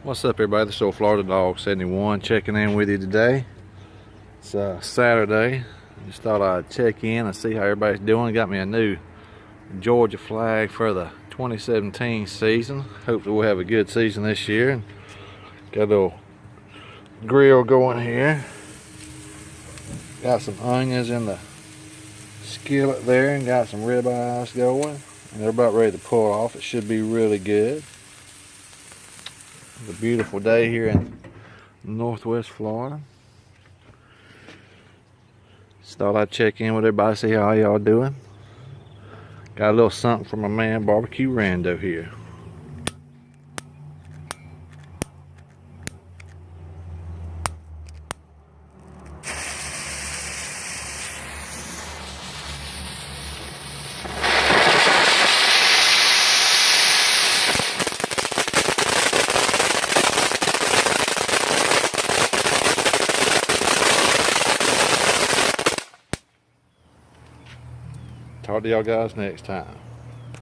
What's up, everybody? This is old Florida Dog 71 checking in with you today. It's Saturday. Just thought I'd check in and see how everybody's doing. Got me a new Georgia flag for the 2017 season. Hopefully we'll have a good season this year. Got a little grill going here. Got some onions in the skillet there and got some ribeyes going. And they're about ready to pull off. It should be really good. It's a beautiful day here in Northwest Florida. Just thought I'd check in with everybody, see how y'all doing. Got a little something from my man Barbecue Rando here. Talk to y'all guys next time.